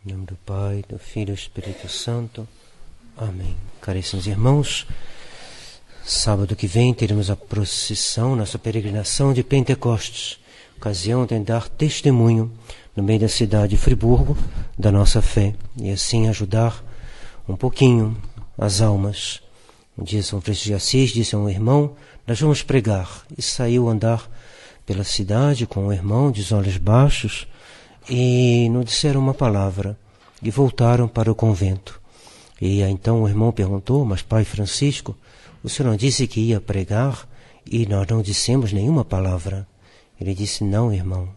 Em nome do Pai, do Filho e do Espírito Santo. Amém. Caríssimos irmãos, sábado que vem teremos a procissão, nossa peregrinação de Pentecostes, ocasião de dar testemunho no meio da cidade de Friburgo da nossa fé e assim ajudar um pouquinho as almas. Um dia São Francisco de Assis disse a um irmão: nós vamos pregar, e saiu andar pela cidade com o irmão de olhos baixos e não disseram uma palavra e voltaram para o convento. E então o irmão perguntou: mas Pai Francisco, o senhor não disse que ia pregar e nós não dissemos nenhuma palavra? Ele disse: não, irmão,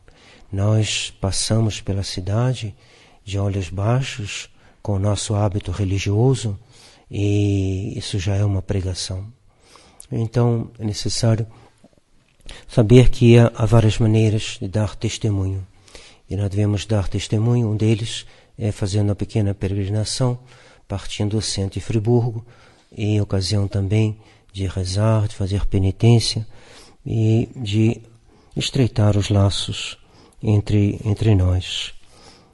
nós passamos pela cidade de olhos baixos com o nosso hábito religioso e isso já é uma pregação. Então é necessário saber que há várias maneiras de dar testemunho e nós devemos dar testemunho. Um deles é fazendo uma pequena peregrinação, partindo do centro de Friburgo, em ocasião também de rezar, de fazer penitência e de estreitar os laços entre nós.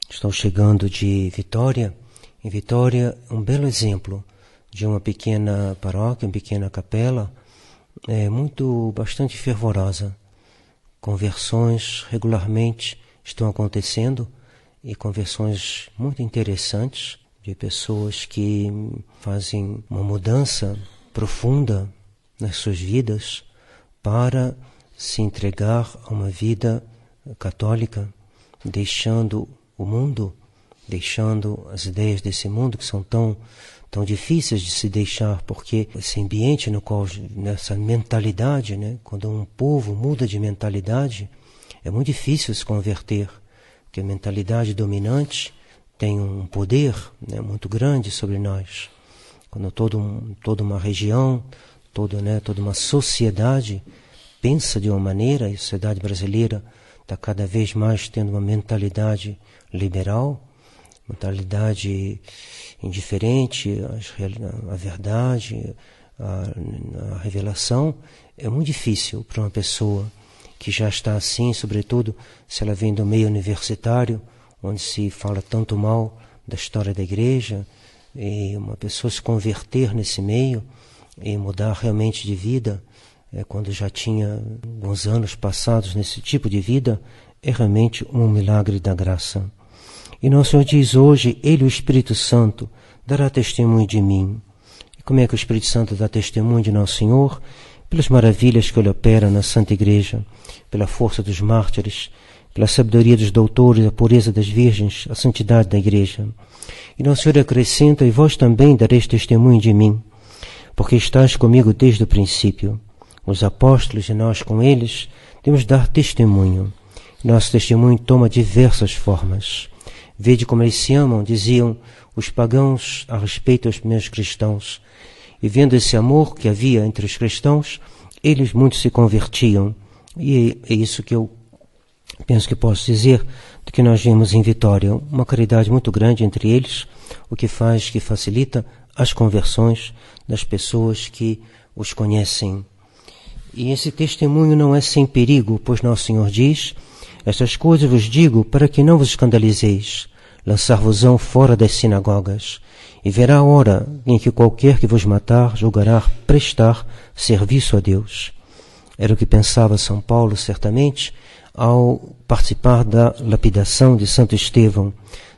Estou chegando de Vitória. Em Vitória, um belo exemplo de uma pequena paróquia, uma pequena capela, bastante fervorosa. Conversões regularmente estão acontecendo e conversões muito interessantes de pessoas que fazem uma mudança profunda nas suas vidas para se entregar a uma vida católica, deixando o mundo, deixando as ideias desse mundo que são tão difíceis de se deixar, porque esse ambiente no qual, nessa mentalidade, quando um povo muda de mentalidade, é muito difícil se converter, porque a mentalidade dominante tem um poder muito grande sobre nós. Quando toda uma região, toda uma sociedade pensa de uma maneira, e a sociedade brasileira está cada vez mais tendo uma mentalidade liberal, mentalidade indiferente à verdade, à revelação. É muito difícil para uma pessoa que já está assim, sobretudo se ela vem do meio universitário, onde se fala tanto mal da história da igreja, e uma pessoa se converter nesse meio e mudar realmente de vida, quando já tinha alguns anos passados nesse tipo de vida, é realmente um milagre da graça. E Nosso Senhor diz hoje: Ele, o Espírito Santo, dará testemunho de mim. E como é que o Espírito Santo dá testemunho de Nosso Senhor? Pelas maravilhas que Ele opera na Santa Igreja, pela força dos mártires, pela sabedoria dos doutores, a pureza das virgens, a santidade da Igreja. E Nosso Senhor acrescenta: e vós também dareis testemunho de mim, porque estáis comigo desde o princípio. Os apóstolos e nós com eles temos de dar testemunho. Nosso testemunho toma diversas formas. Vede como eles se amam, diziam os pagãos a respeito aos primeiros cristãos. E vendo esse amor que havia entre os cristãos, eles muitos se convertiam. E é isso que eu penso que posso dizer do que nós vimos em Vitória. Uma caridade muito grande entre eles, o que facilita as conversões das pessoas que os conhecem. E esse testemunho não é sem perigo, pois Nosso Senhor diz: estas coisas vos digo para que não vos escandalizeis. Lançar-vos-ão fora das sinagogas. E verá a hora em que qualquer que vos matar julgará prestar serviço a Deus. Era o que pensava São Paulo, certamente, ao participar da lapidação de Santo Estevão.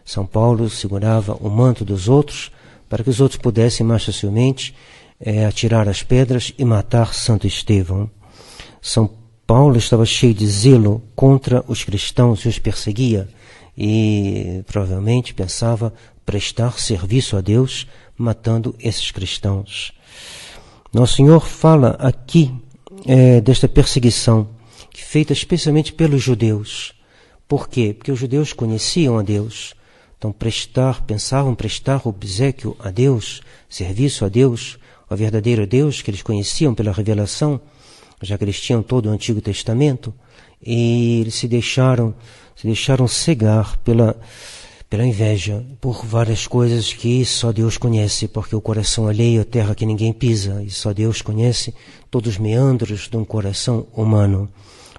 São Paulo segurava o manto dos outros para que os outros pudessem mais facilmente atirar as pedras e matar Santo Estevão. São Paulo estava cheio de zelo contra os cristãos e os perseguia e provavelmente pensava prestar serviço a Deus matando esses cristãos. Nosso Senhor fala aqui desta perseguição feita especialmente pelos judeus. Por quê? Porque os judeus conheciam a Deus. Então pensavam prestar obséquio a Deus, serviço a Deus, ao verdadeiro Deus que eles conheciam pela revelação, já que eles tinham todo o Antigo Testamento, e eles se deixaram cegar pela inveja, por várias coisas que só Deus conhece, porque o coração alheio é terra que ninguém pisa, e só Deus conhece todos os meandros de um coração humano.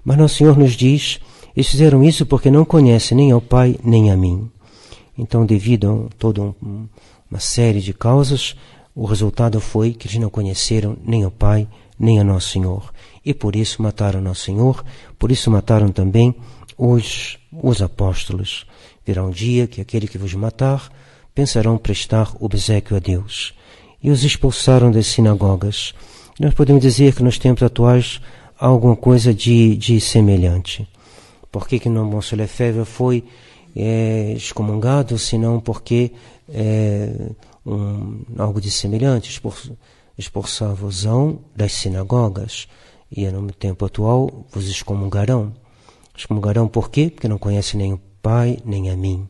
Mas Nosso Senhor nos diz: eles fizeram isso porque não conhecem nem ao Pai nem a mim. Então, devido a toda uma série de causas, o resultado foi que eles não conheceram nem o Pai, nem a Nosso Senhor. E por isso mataram Nosso Senhor, por isso mataram também os apóstolos. Virá um dia que aquele que vos matar pensarão prestar obséquio a Deus. E os expulsaram das sinagogas. Nós podemos dizer que nos tempos atuais há alguma coisa de semelhante. Por que Mons Lefebvre foi excomungado, senão porque algo de semelhante, expulsar-vos-ão das sinagogas, e no tempo atual vos excomungarão. Excomungarão por quê? Porque não conhecem nem o Pai, nem a mim.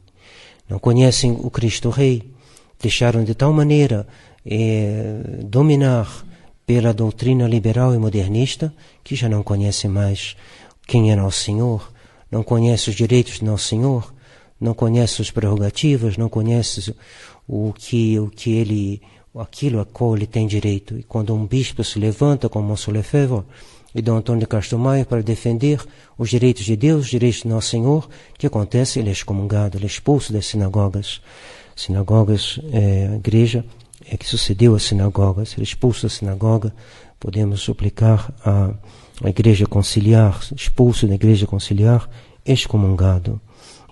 Não conhecem o Cristo Rei. Deixaram de tal maneira dominar pela doutrina liberal e modernista que já não conhecem mais quem é Nosso Senhor, não conhecem os direitos de Nosso Senhor, não conhecem as prerrogativas, não conhecem aquilo a qual ele tem direito. E quando um bispo se levanta, como Mons Lefebvre e Dom Antônio de Castro Maia, para defender os direitos de Deus, os direitos de Nosso Senhor, o que acontece? Ele é excomungado, ele é expulso das sinagogas. Sinagogas, a igreja é que sucedeu às sinagogas. Ele é expulso da sinagoga, podemos suplicar a igreja conciliar, expulso da igreja conciliar, excomungado.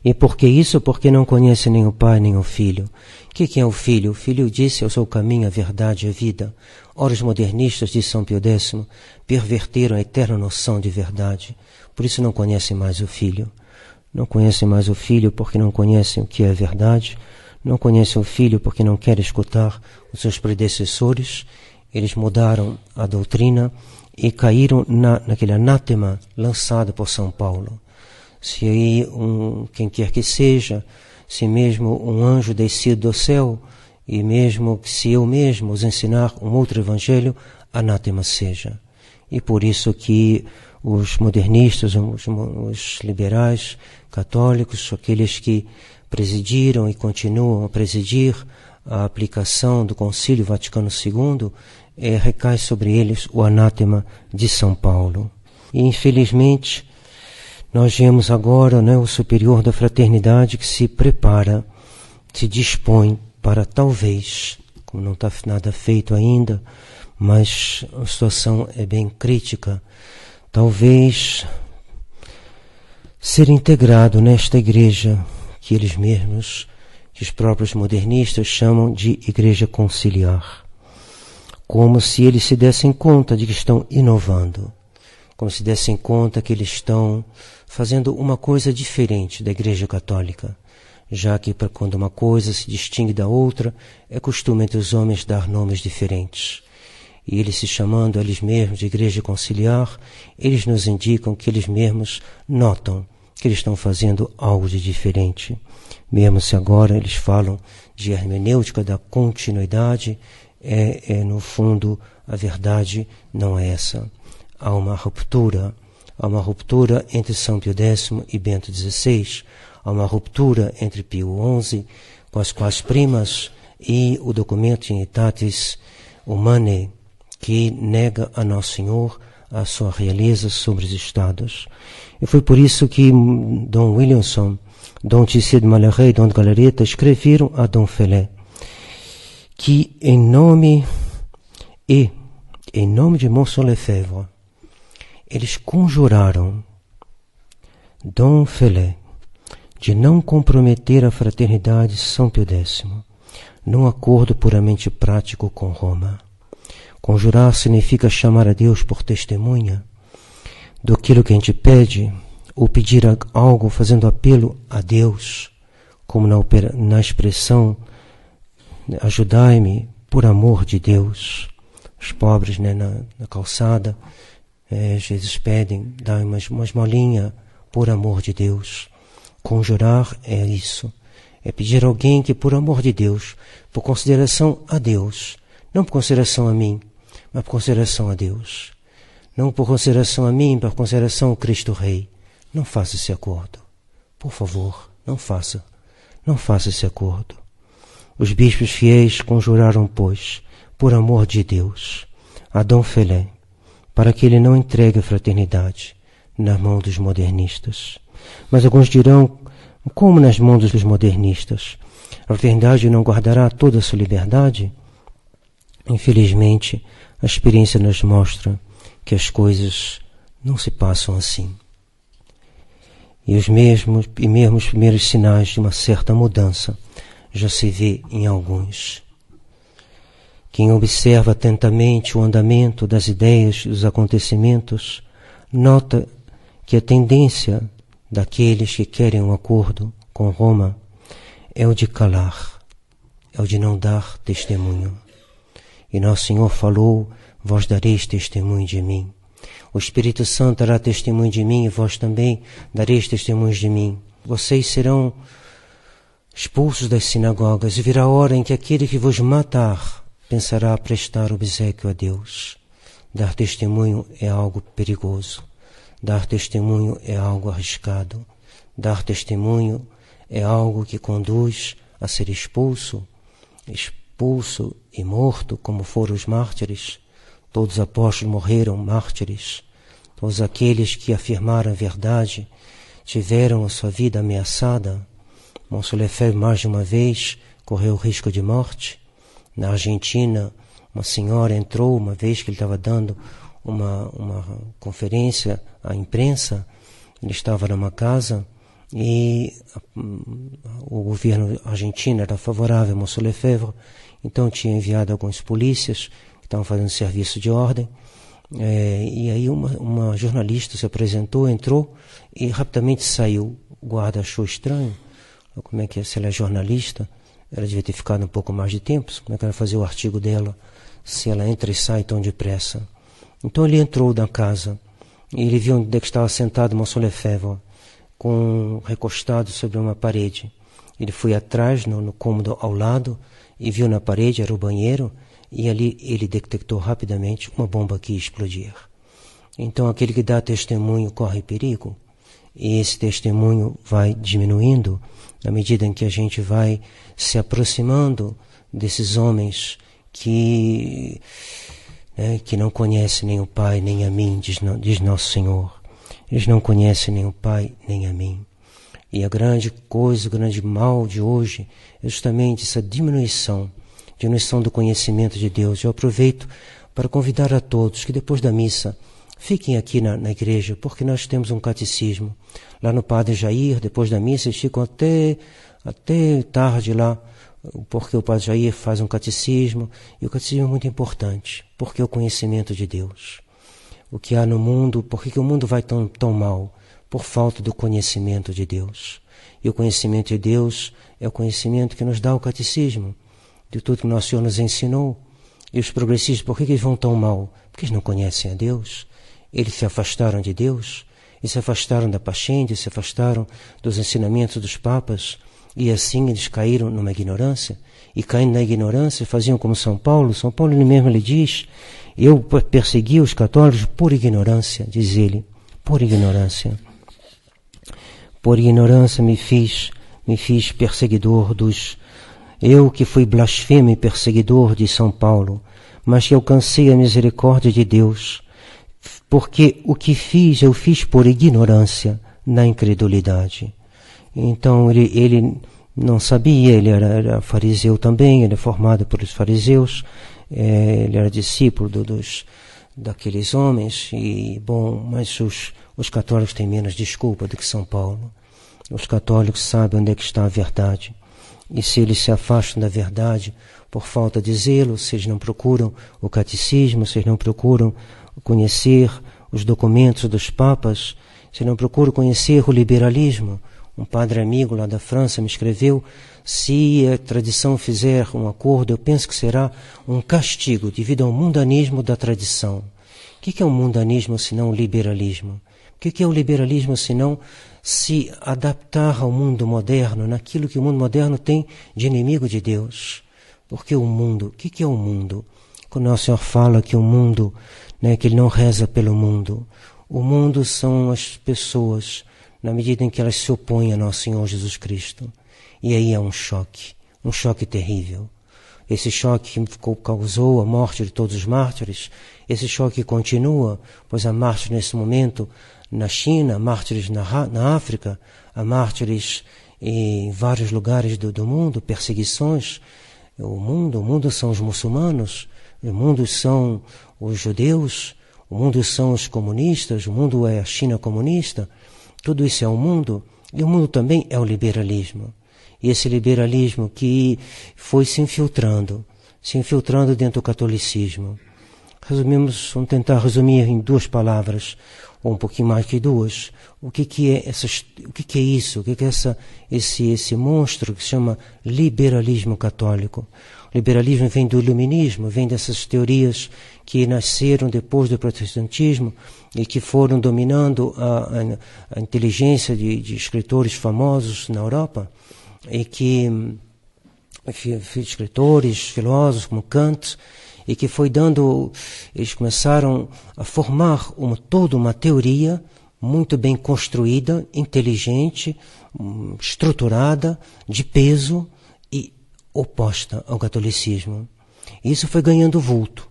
E por que isso? Porque não conhece nem o Pai, nem o Filho. O que é o Filho? O Filho disse: eu sou o caminho, a verdade e a vida. Ora, os modernistas de São Pio X perverteram a eterna noção de verdade. Por isso não conhecem mais o Filho. Não conhecem mais o Filho porque não conhecem o que é a verdade. Não conhecem o Filho porque não querem escutar os seus predecessores. Eles mudaram a doutrina e caíram naquele anátema lançado por São Paulo. Se aí quem quer que seja, se mesmo um anjo descido do céu, e mesmo que se eu mesmo os ensinar um outro evangelho, anátema seja. E por isso que os modernistas, os liberais, católicos, aqueles que presidiram e continuam a presidir a aplicação do Concílio Vaticano II, recai sobre eles o anátema de São Paulo. E infelizmente nós vemos agora o superior da fraternidade que se prepara, se dispõe para talvez, como não está nada feito ainda, mas a situação é bem crítica, talvez ser integrado nesta igreja que eles mesmos, que os próprios modernistas chamam de igreja conciliar, como se eles se dessem conta de que estão inovando, como se dessem conta que eles estão fazendo uma coisa diferente da Igreja Católica, já que quando uma coisa se distingue da outra, é costume entre os homens dar nomes diferentes. E eles se chamando a eles mesmos de Igreja Conciliar, eles nos indicam que eles mesmos notam que eles estão fazendo algo de diferente. Mesmo se agora eles falam de hermenêutica da continuidade, no fundo a verdade não é essa. Há uma ruptura entre São Pio X e Bento XVI, há uma ruptura entre Pio XI com as quais primas e o documento Unitatis Humanae, que nega a Nosso Senhor a sua realeza sobre os estados. E foi por isso que Dom Williamson, Dom Tissier de Malherbe e Dom de Galareta escreveram a Dom Felé que em nome de Mons Lefebvre eles conjuraram Dom Felé de não comprometer a fraternidade de São Pio X num acordo puramente prático com Roma. Conjurar significa chamar a Deus por testemunha daquilo que a gente pede, ou pedir algo fazendo apelo a Deus, como na expressão ajudai-me por amor de Deus. Os pobres na calçada, às vezes pedem, dá uma esmolinha por amor de Deus. Conjurar é isso, é pedir a alguém que por amor de Deus, por consideração a Deus, não por consideração a mim, mas por consideração a Deus. Não por consideração a mim, mas por consideração ao Cristo Rei. Não faça esse acordo. Por favor, não faça esse acordo. Os bispos fiéis conjuraram, pois, por amor de Deus, a Dom Felé, para que ele não entregue a fraternidade na mão dos modernistas. Mas alguns dirão, como nas mãos dos modernistas. A fraternidade não guardará toda a sua liberdade? Infelizmente, a experiência nos mostra que as coisas não se passam assim. E os mesmos primeiros sinais de uma certa mudança já se vê em alguns. Quem observa atentamente o andamento das ideias e dos acontecimentos, nota que a tendência daqueles que querem um acordo com Roma é o de calar, é o de não dar testemunho. E Nosso Senhor falou: vós dareis testemunho de mim. O Espírito Santo dará testemunho de mim e vós também dareis testemunho de mim. Vocês serão expulsos das sinagogas e virá a hora em que aquele que vos matar pensará prestar obséquio a Deus. Dar testemunho é algo perigoso. Dar testemunho é algo arriscado. Dar testemunho é algo que conduz a ser expulso e morto, como foram os mártires. Todos os apóstolos morreram mártires. Todos aqueles que afirmaram a verdade tiveram a sua vida ameaçada. Monsenhor Lefebvre, mais de uma vez, correu o risco de morte. Na Argentina, uma senhora entrou, uma vez que ele estava dando uma conferência à imprensa, ele estava numa casa e o governo argentino era favorável a Monsenhor Lefebvre, então tinha enviado alguns polícias que estavam fazendo serviço de ordem, e aí uma jornalista se apresentou, entrou e rapidamente saiu. O guarda achou estranho, como é que é, se ela é jornalista, ela devia ter ficado um pouco mais de tempo, como é que ela vai fazer o artigo dela, se ela entra e sai tão depressa. Então ele entrou na casa, e ele viu onde é que estava sentado Monsenhor Lefebvre, recostado sobre uma parede. Ele foi atrás, no cômodo ao lado, e viu na parede, era o banheiro, e ali ele detectou rapidamente uma bomba que ia explodir. Então aquele que dá testemunho corre perigo, e esse testemunho vai diminuindo na medida em que a gente vai se aproximando desses homens que não conhecem nem o Pai nem a mim, diz Nosso Senhor. Eles não conhecem nem o Pai nem a mim. E a grande coisa, o grande mal de hoje é justamente essa diminuição do conhecimento de Deus. Eu aproveito para convidar a todos que depois da missa fiquem aqui na igreja, porque nós temos um catecismo. Lá no Padre Jair, depois da missa, eles ficam até tarde lá, porque o Padre Jair faz um catecismo, e o catecismo é muito importante, porque é o conhecimento de Deus. O que há no mundo, por que o mundo vai tão mal? Por falta do conhecimento de Deus. E o conhecimento de Deus é o conhecimento que nos dá o catecismo, de tudo que Nosso Senhor nos ensinou. E os progressistas, por que eles vão tão mal? Porque eles não conhecem a Deus. Eles se afastaram de Deus, e se afastaram da Pascente, se afastaram dos ensinamentos dos papas, e assim eles caíram numa ignorância, e caindo na ignorância faziam como São Paulo. São Paulo ele mesmo lhe diz: eu persegui os católicos por ignorância, diz ele, por ignorância. Por ignorância me fiz perseguidor eu que fui blasfemo e perseguidor de São Paulo, mas que alcancei a misericórdia de Deus, porque o que fiz, eu fiz por ignorância, na incredulidade. Então ele não sabia, ele era fariseu também, ele é formado pelos fariseus, ele era discípulo daqueles homens, mas os católicos têm menos desculpa do que São Paulo. Os católicos sabem onde é que está a verdade. E se eles se afastam da verdade por falta de zelo, se eles não procuram o catecismo, se eles não procuram conhecer os documentos dos papas, se não procuram conhecer o liberalismo. Um padre amigo lá da França me escreveu: se a tradição fizer um acordo, eu penso que será um castigo devido ao mundanismo da tradição. O que é o mundanismo senão o liberalismo? O que é o liberalismo senão se adaptar ao mundo moderno, naquilo que o mundo moderno tem de inimigo de Deus? Porque o mundo, o que é o mundo? Quando Nosso Senhor fala que o mundo, que Ele não reza pelo mundo, o mundo são as pessoas, na medida em que elas se opõem a Nosso Senhor Jesus Cristo. E aí é um choque terrível. Esse choque que causou a morte de todos os mártires, esse choque continua, pois há mártires nesse momento na China, há mártires na África, há mártires em vários lugares do mundo, perseguições. O mundo são os muçulmanos, o mundo são os judeus, o mundo são os comunistas, o mundo é a China comunista. Tudo isso é o mundo, e o mundo também é o liberalismo. E esse liberalismo que foi se infiltrando dentro do catolicismo. Vamos tentar resumir em 2 palavras, ou um pouquinho mais que 2. O que é isso? O que é esse monstro que se chama liberalismo católico? O liberalismo vem do iluminismo, vem dessas teorias que nasceram depois do protestantismo e que foram dominando a inteligência de escritores famosos na Europa, e que escritores, filósofos como Kant, e que foi eles começaram a formar toda uma teoria muito bem construída, inteligente, estruturada, de peso e oposta ao catolicismo. Isso foi ganhando vulto,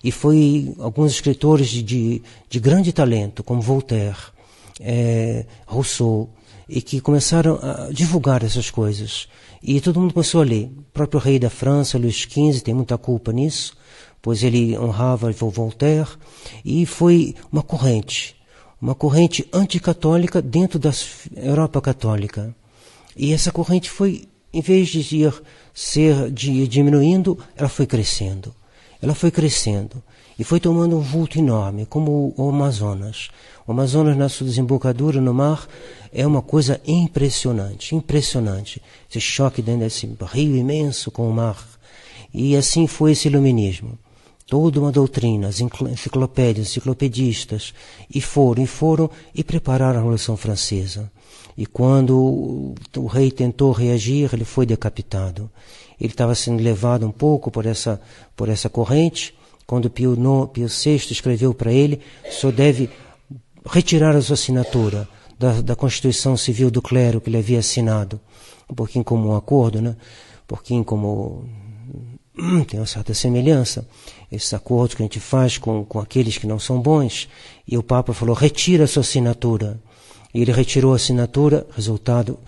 e foi alguns escritores de grande talento, como Voltaire, Rousseau, e que começaram a divulgar essas coisas. E todo mundo começou a ler. O próprio rei da França, Luís XV, tem muita culpa nisso, pois ele honrava Voltaire, e foi uma corrente anticatólica dentro da Europa católica. E essa corrente foi, em vez de diminuindo, ela foi crescendo. E foi tomando um vulto enorme, como o Amazonas. O Amazonas, na sua desembocadura no mar, é uma coisa impressionante. Esse choque dentro desse rio imenso com o mar. E assim foi esse iluminismo. Toda uma doutrina, as enciclopedistas, e foram e prepararam a Revolução Francesa. E quando o rei tentou reagir, ele foi decapitado. Ele estava sendo levado um pouco por essa corrente. Quando Pio VI escreveu para ele, o senhor deve retirar a sua assinatura da Constituição Civil do Clero que ele havia assinado. Um pouquinho como um acordo, né? Um pouquinho como... tem uma certa semelhança. Esses acordos que a gente faz com aqueles que não são bons. E o Papa falou, retira a sua assinatura. E ele retirou a assinatura, resultado,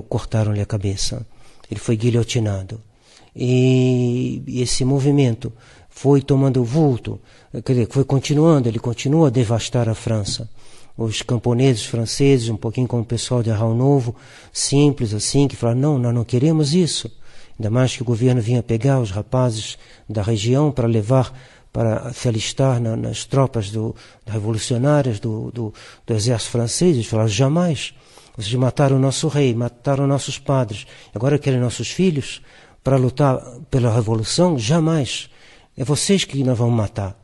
cortaram-lhe a cabeça. Ele foi guilhotinado. E esse movimento foi tomando vulto, quer dizer, ele continua a devastar a França. Os camponeses franceses, um pouquinho como o pessoal de Arrau Novo, simples assim, que falaram, não, nós não queremos isso. Ainda mais que o governo vinha pegar os rapazes da região para levar, para se alistar nas tropas revolucionárias do exército francês. Eles falaram, jamais, vocês mataram o nosso rei, mataram nossos padres, agora querem nossos filhos para lutar pela revolução? Jamais. É vocês que nós vamos matar.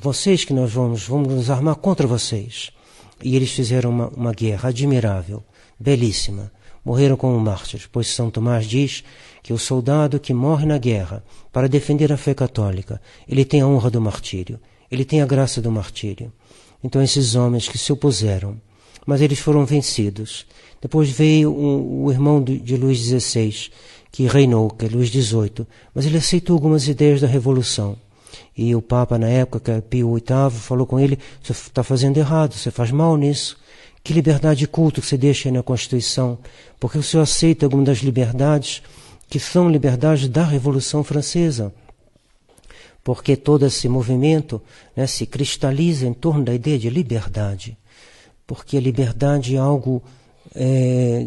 Vocês que nós vamos nos armar contra vocês. E eles fizeram uma guerra admirável, belíssima. Morreram como mártires, pois São Tomás diz que o soldado que morre na guerra para defender a fé católica, ele tem a honra do martírio, ele tem a graça do martírio. Então esses homens que se opuseram, mas eles foram vencidos. Depois veio o irmão de Luís XVI, que reinou, que é Luís XVIII, mas ele aceitou algumas ideias da Revolução. E o Papa, na época, que é Pio VIII, falou com ele, você está fazendo errado, você faz mal nisso. Que liberdade de culto que você deixa aí na Constituição? Porque o senhor aceita algumas das liberdades que são liberdades da Revolução Francesa. Porque todo esse movimento, né, se cristaliza em torno da ideia de liberdade. Porque a liberdade é algo,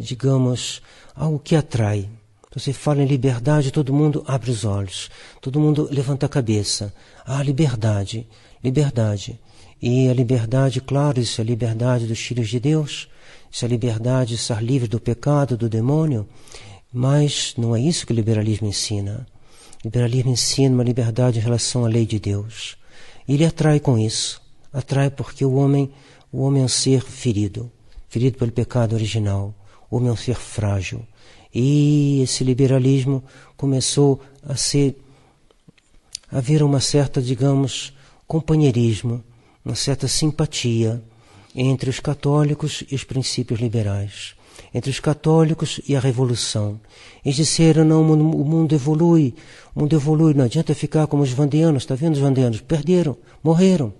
digamos, algo que atrai. Você fala em liberdade, todo mundo abre os olhos, todo mundo levanta a cabeça. Ah, liberdade. E a liberdade, claro, isso é a liberdade dos filhos de Deus, isso é a liberdade de estar livre do pecado, do demônio, mas não é isso que o liberalismo ensina. O liberalismo ensina uma liberdade em relação à lei de Deus. E ele atrai com isso, atrai porque o homem é um ser ferido pelo pecado original, o homem é um ser frágil. E esse liberalismo começou a haver uma certa, digamos, companheirismo, uma certa simpatia entre os católicos e os princípios liberais, entre os católicos e a Revolução. Eles disseram, não, o mundo evolui, não adianta ficar como os vandeanos, está vendo os vandeanos? Perderam, morreram.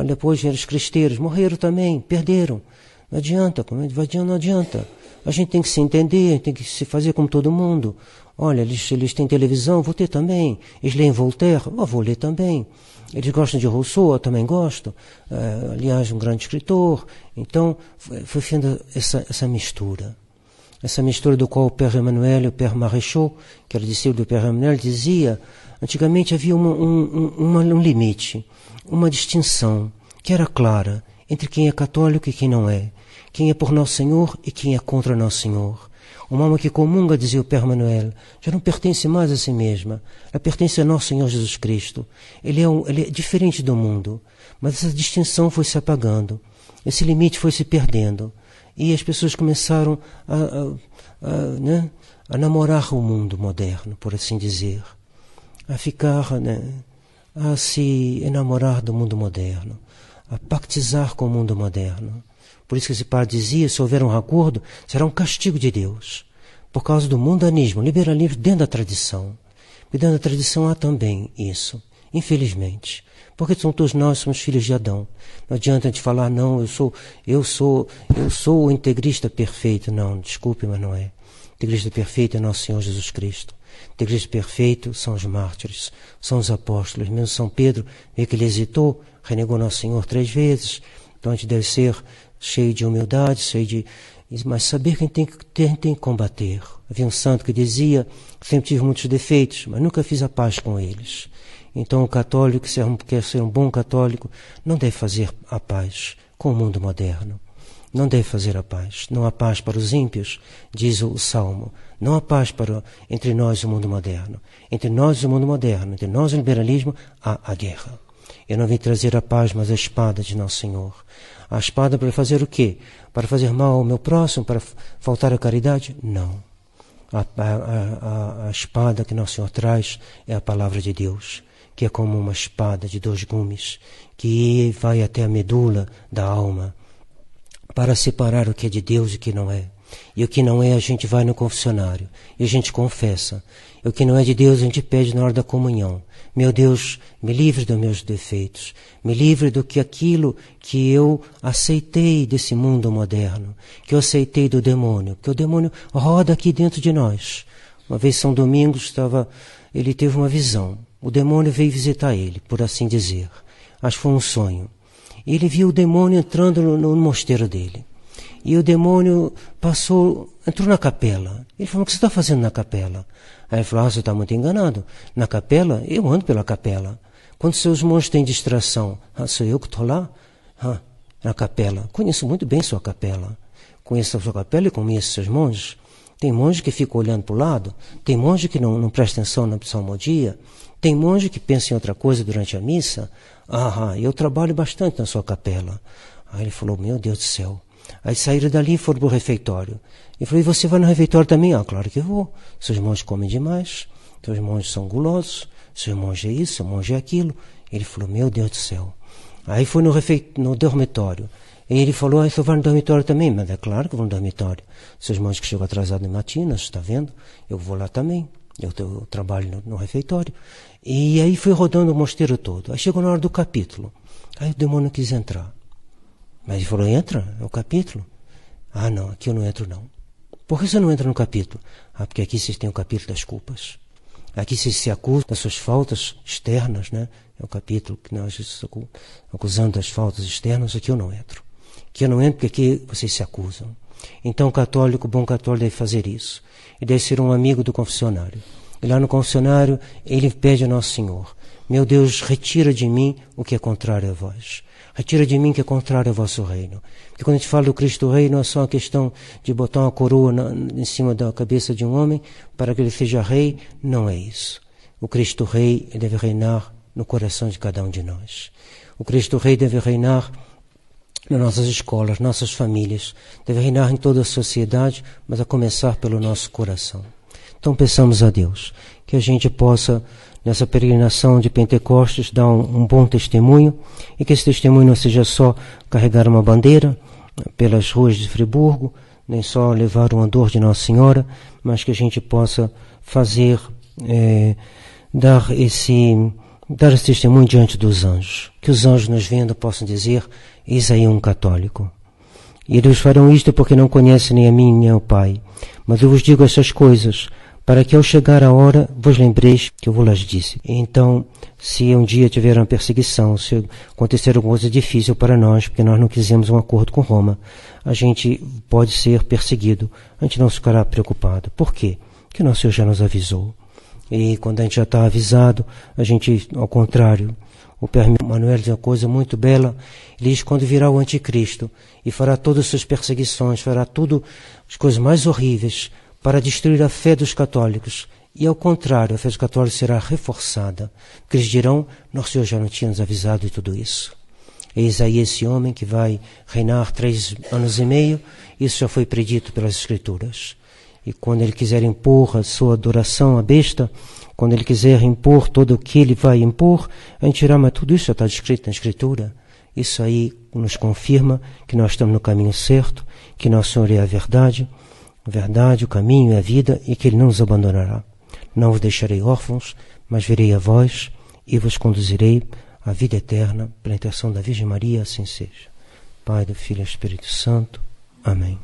Depois vieram os cristeiros, morreram também, perderam. Não adianta, não adianta. A gente tem que se entender, tem que se fazer como todo mundo. Olha, eles têm televisão, vou ter também. Eles leem Voltaire, vou ler também. Eles gostam de Rousseau, eu também gosto. Aliás, um grande escritor. Então, foi sendo essa mistura. Essa mistura do qual o Père Emmanuel e o Père Maréchal, que era discípulo do Père Emmanuel, dizia, antigamente havia um limite, uma distinção que era clara entre quem é católico e quem não é, quem é por Nosso Senhor e quem é contra Nosso Senhor. Uma alma que comunga, dizia o Père Emmanuel, já não pertence mais a si mesma, ela pertence a Nosso Senhor Jesus Cristo. Ele é diferente do mundo, mas essa distinção foi se apagando, esse limite foi se perdendo. E as pessoas começaram a namorar o mundo moderno, por assim dizer. A ficar, a se enamorar do mundo moderno. A pactizar com o mundo moderno. Por isso que esse padre dizia, se houver um acordo, será um castigo de Deus. Por causa do mundanismo, liberalismo dentro da tradição. E dentro da tradição há também isso, infelizmente. Porque todos nós somos filhos de Adão. Não adianta a gente falar, não, eu sou o integrista perfeito. Não, desculpe, mas não é. O integrista perfeito é Nosso Senhor Jesus Cristo. O integrista perfeito são os mártires, são os apóstolos. Mesmo São Pedro, vê que ele hesitou, renegou Nosso Senhor 3 vezes. Então a gente deve ser cheio de humildade, mas saber que tem que combater. Havia um santo que dizia, sempre tive muitos defeitos, mas nunca fiz a paz com eles. Então o católico, que quer ser um bom católico, não deve fazer a paz com o mundo moderno. Não deve fazer a paz. Não há paz para os ímpios, diz o Salmo. Não há paz entre nós e o mundo moderno. Entre nós e o mundo moderno, entre nós e o liberalismo, há a guerra. Eu não vim trazer a paz, mas a espada de Nosso Senhor. A espada para fazer o quê? Para fazer mal ao meu próximo? Para faltar à caridade? Não. A espada que Nosso Senhor traz é a palavra de Deus, que é como uma espada de 2 gumes, que vai até a medula da alma, para separar o que é de Deus e o que não é. E o que não é, a gente vai no confessionário, e a gente confessa. E o que não é de Deus, a gente pede na hora da comunhão. Meu Deus, me livre dos meus defeitos, me livre do que aquilo que eu aceitei desse mundo moderno, que eu aceitei do demônio, que o demônio roda aqui dentro de nós. Uma vez São Domingos, ele teve uma visão. O demônio veio visitar ele, por assim dizer. Acho que foi um sonho. E ele viu o demônio entrando no mosteiro dele. E o demônio entrou na capela. Ele falou, o que você está fazendo na capela? Aí ele falou, você está muito enganado. Na capela? Eu ando pela capela. Quando seus monges têm distração, sou eu que estou lá? Na capela. Conheço muito bem sua capela. Conheço a sua capela e conheço seus monges. Tem monge que fica olhando para o lado. Tem monge que não presta atenção na psalmodia. Tem monge que pensa em outra coisa durante a missa. Eu trabalho bastante na sua capela. Aí ele falou, meu Deus do céu. Aí saíram dali e foram para o refeitório. Ele falou, e você vai no refeitório também? Claro que eu vou. Seus monges comem demais. Seus monges são gulosos. Seu monge é isso, seu monge é aquilo. Ele falou, meu Deus do céu. Aí foi no dormitório. E ele falou, você vai no dormitório também? Mas é claro que eu vou no dormitório. Seus monges que chegam atrasados de matinas, está vendo? Eu vou lá também. Eu trabalho no refeitório. E aí foi rodando o mosteiro todo. Aí chegou na hora do capítulo. Aí o demônio quis entrar. Mas ele falou, entra, é o capítulo. Não, aqui eu não entro não. Por que você não entra no capítulo? Porque aqui vocês têm o capítulo das culpas. Aqui vocês se acusam das suas faltas externas, né? É o capítulo que nós estamos acusando das faltas externas, aqui eu não entro. Aqui eu não entro porque aqui vocês se acusam. Então o bom católico deve fazer isso. E deve ser um amigo do confessionário. E lá no confessionário, ele pede a Nosso Senhor, meu Deus, retira de mim o que é contrário a vós. Retira de mim o que é contrário ao vosso reino. Porque quando a gente fala do Cristo Rei, não é só uma questão de botar uma coroa em cima da cabeça de um homem para que ele seja rei. Não é isso. O Cristo Rei deve reinar no coração de cada um de nós. O Cristo Rei deve reinar nas nossas escolas, nossas famílias. Deve reinar em toda a sociedade, mas a começar pelo nosso coração. Então peçamos a Deus que a gente possa, nessa peregrinação de Pentecostes, dar um bom testemunho, e que esse testemunho não seja só carregar uma bandeira pelas ruas de Friburgo, nem só levar o andor de Nossa Senhora, mas que a gente possa dar esse testemunho diante dos anjos. Que os anjos nos vendo possam dizer, eis aí um católico. E eles farão isto porque não conhecem nem a mim nem ao Pai. Mas eu vos digo essas coisas, para que ao chegar a hora vos lembreis que eu vos las disse. Então, se um dia tiver uma perseguição, se acontecer alguma coisa difícil para nós, porque nós não quisemos um acordo com Roma, a gente pode ser perseguido. A gente não ficará preocupado. Por quê? Porque nosso Senhor já nos avisou. E quando a gente já está avisado, a gente, ao contrário, o Père Manuel diz uma coisa muito bela. Ele diz: quando virá o anticristo e fará todas as suas perseguições, fará tudo, as coisas mais horríveis para destruir a fé dos católicos. E ao contrário, a fé dos católicos será reforçada. Porque eles dirão: nosso Senhor já não tinha nos avisado de tudo isso. Eis aí esse homem que vai reinar 3 anos e meio. Isso já foi predito pelas Escrituras. E quando ele quiser impor a sua adoração à besta, quando ele quiser impor tudo o que ele vai impor, a gente dirá: mas tudo isso já está descrito na Escritura. Isso aí nos confirma que nós estamos no caminho certo, que nosso Senhor é a verdade, o caminho e a vida, e que Ele não nos abandonará. Não vos deixarei órfãos, mas virei a vós e vos conduzirei à vida eterna, pela intercessão da Virgem Maria, assim seja. Pai, do Filho e do Espírito Santo. Amém.